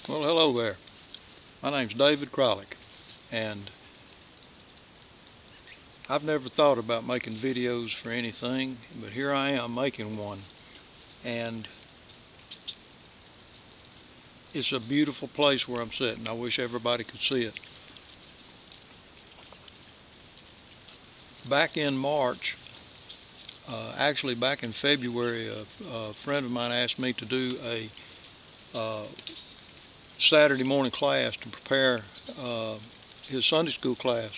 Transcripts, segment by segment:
Well, hello there. My name's David Kralik, and I've never thought about making videos for anything, but here I am making one. And it's a beautiful place where I'm sitting. I wish everybody could see it. Back in March, actually back in February, a friend of mine asked me to do a Saturday morning class to prepare his Sunday school class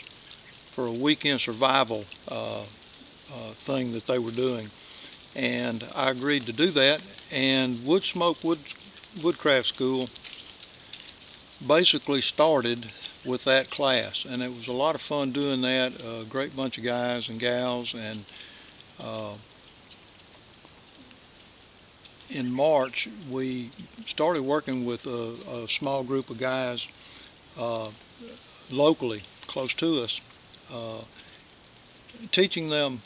for a weekend survival thing that they were doing. And I agreed to do that. And Woodcraft School basically started with that class, and it was a lot of fun doing that. A great bunch of guys and gals, and uh, in March we started working with a small group of guys uh, locally close to us, uh, teaching them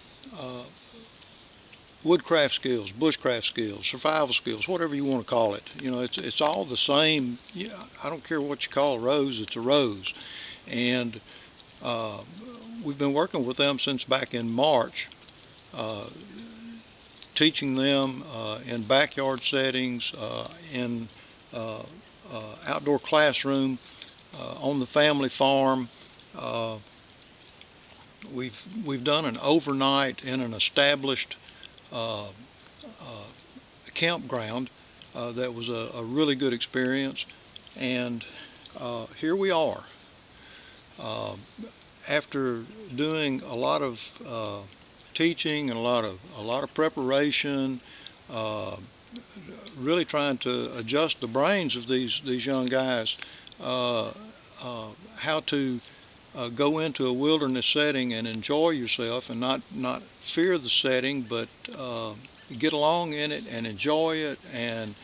woodcraft skills, bushcraft skills, survival skills, whatever you want to call it. You know, it's all the same. You know, I don't care what you call a rose; it's a rose. And uh, we've been working with them since back in March, uh, teaching them in backyard settings, in uh, outdoor classroom, on the family farm. Uh, we've done an overnight in an established uh, campground. That was a really good experience, and here we are. Uh, After doing a lot of teaching and a lot of preparation, uh, really trying to adjust the brains of these young guys, uh, how to go into a wilderness setting and enjoy yourself and not fear the setting, but get along in it and enjoy it, and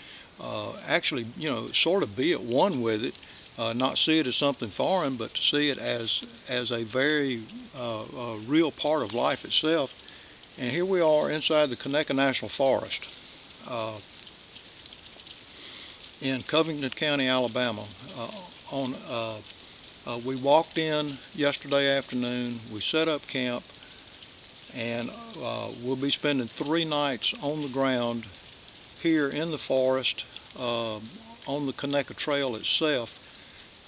actually, sort of be at one with it. Not see it as something foreign, but to see it as a very real part of life itself. And here we are inside the Conecuh National Forest uh, in Covington County, Alabama. We walked in yesterday afternoon. We set up camp, and we'll be spending 3 nights on the ground here in the forest, on the Conecuh Trail itself.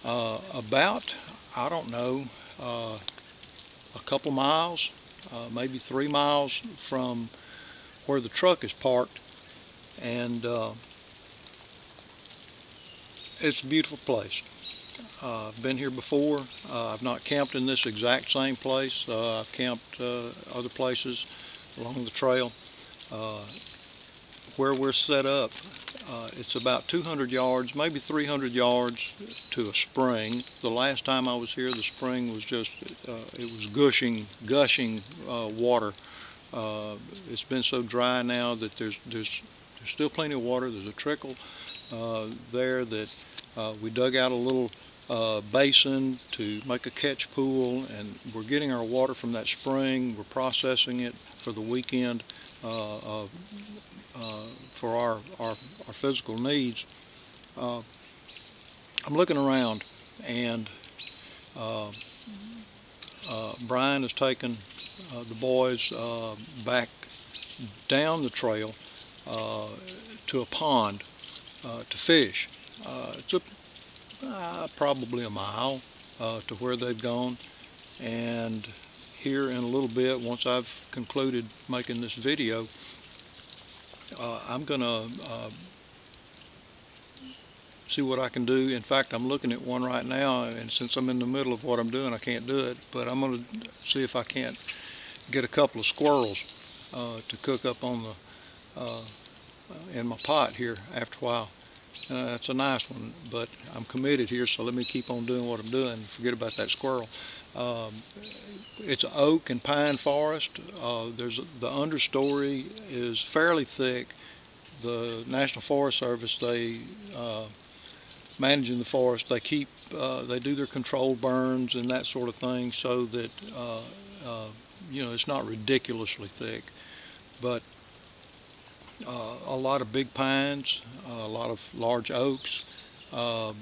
About, I don't know, a couple miles, maybe 3 miles from where the truck is parked, and it's a beautiful place. I've been here before. I've not camped in this exact same place. I've camped other places along the trail. Uh, where we're set up, it's about 200 yards, maybe 300 yards to a spring. The last time I was here, the spring was just, it was gushing water. It's been so dry now that there's still plenty of water. There's a trickle there that we dug out a little basin to make a catch pool, and we're getting our water from that spring. We're processing it for the weekend for our physical needs. Uh, I'm looking around, and uh, Brian has taken the boys back down the trail to a pond to fish. It's probably a mile to where they've gone, and here in a little bit, once I've concluded making this video, I'm gonna see what I can do. In fact, I'm looking at one right now, and since I'm in the middle of what I'm doing, I can't do it, but I'm gonna see if I can't get a couple of squirrels to cook up on the in my pot here after a while. That's a nice one, but I'm committed here, so let me keep on doing what I'm doing. Forget about that squirrel. Um, it's an oak and pine forest. There's the understory is fairly thick. The National Forest Service, they managing the forest, they do their controlled burns and that sort of thing, so that it's not ridiculously thick, but a lot of big pines, a lot of large oaks, Uh,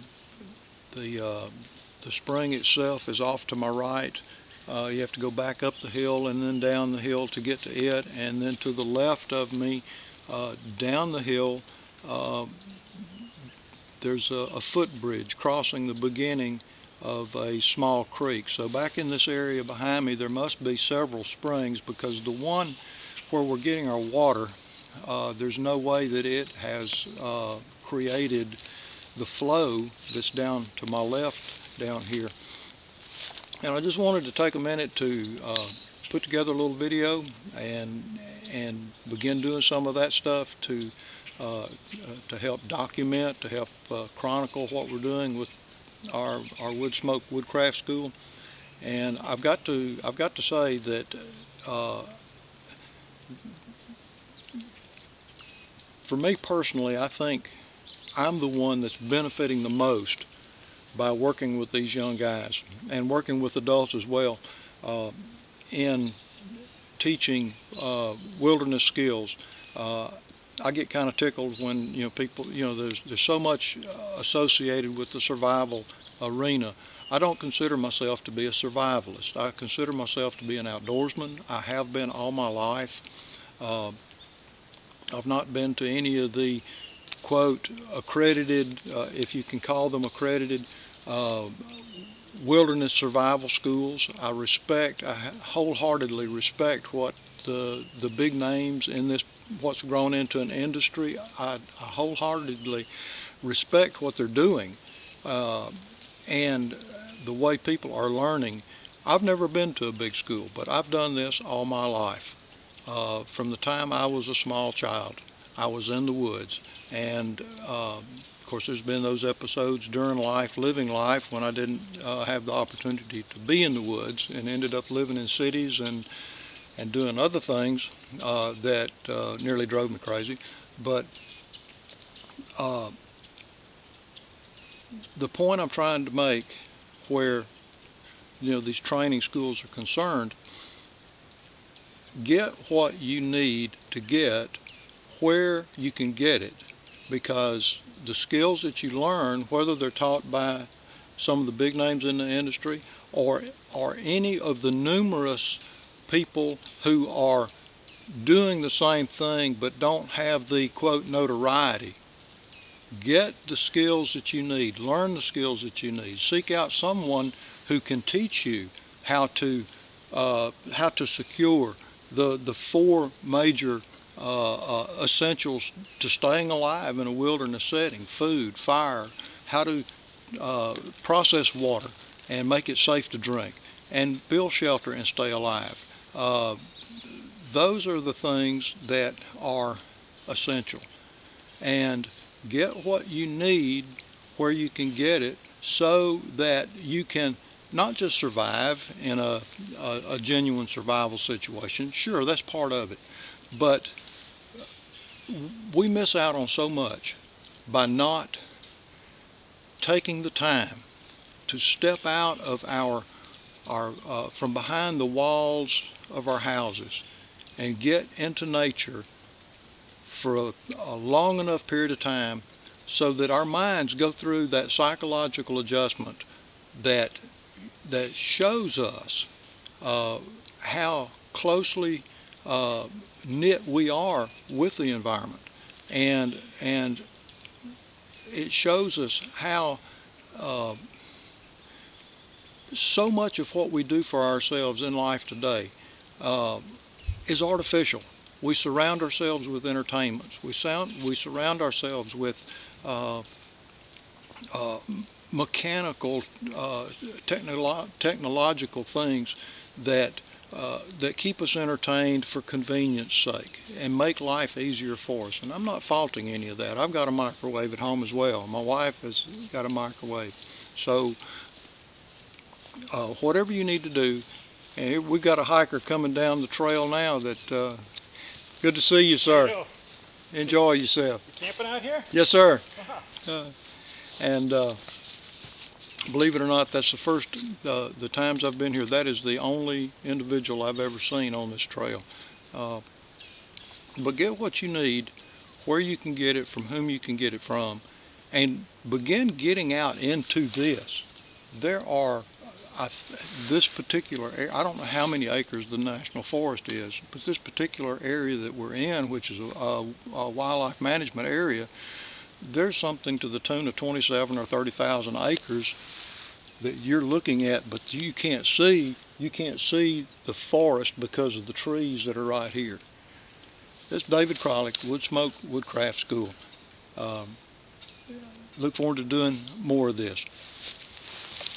the spring itself is off to my right. You have to go back up the hill and then down the hill to get to it, and then to the left of me, down the hill, uh, there's a footbridge crossing the beginning of a small creek. So back in this area behind me, there must be several springs, because the one where we're getting our water, there's no way that it has created the flow that's down to my left down here. And I just wanted to take a minute to put together a little video and begin doing some of that stuff to help document, to help chronicle what we're doing with our Woodsmoke Woodcraft School. And I've got to say that for me personally, I think I'm the one that's benefiting the most by working with these young guys and working with adults as well in teaching wilderness skills. I get kind of tickled when people, there's so much associated with the survival arena. I don't consider myself to be a survivalist. I consider myself to be an outdoorsman. I have been all my life. I've not been to any of the quote accredited, if you can call them accredited, wilderness survival schools. I wholeheartedly respect what the big names in this, what's grown into an industry. I wholeheartedly respect what they're doing and the way people are learning. I've never been to a big school, but I've done this all my life. From the time I was a small child, I was in the woods. And of course, there's been those episodes during life, living life, when I didn't have the opportunity to be in the woods and ended up living in cities and doing other things that nearly drove me crazy. But the point I'm trying to make, where these training schools are concerned, get what you need to get where you can get it, because the skills that you learn, whether they're taught by some of the big names in the industry or any of the numerous people who are doing the same thing but don't have the quote notoriety, get the skills that you need, learn the skills that you need, seek out someone who can teach you how to secure the four major essentials to staying alive in a wilderness setting: food, fire, how to process water and make it safe to drink, and build shelter and stay alive. Those are the things that are essential. And get what you need where you can get it, so that you can not just survive in a genuine survival situation. Sure, that's part of it. But we miss out on so much by not taking the time to step out of our from behind the walls of our houses and get into nature for a long enough period of time, so that our minds go through that psychological adjustment that shows us how closely knit we are with the environment, and it shows us how so much of what we do for ourselves in life today is artificial. We surround ourselves with entertainments. We surround ourselves with mechanical, technological things that keep us entertained for convenience sake and make life easier for us. And I'm not faulting any of that. I've got a microwave at home as well. My wife has got a microwave. So whatever you need to do, and we've got a hiker coming down the trail now that, good to see you, sir. Hello. Enjoy yourself. You camping out here? Yes, sir. Uh-huh. And believe it or not, that's the first, the times I've been here, that is the only individual I've ever seen on this trail. But get what you need, where you can get it, from whom you can get it from, and begin getting out into this. There are, this particular area, I don't know how many acres the National Forest is, but this particular area that we're in, which is a wildlife management area, there's something to the tune of 27 or 30,000 acres that you're looking at, but you can't see the forest because of the trees that are right here. This is David Kralik, Woodsmoke Woodcraft School. Look forward to doing more of this.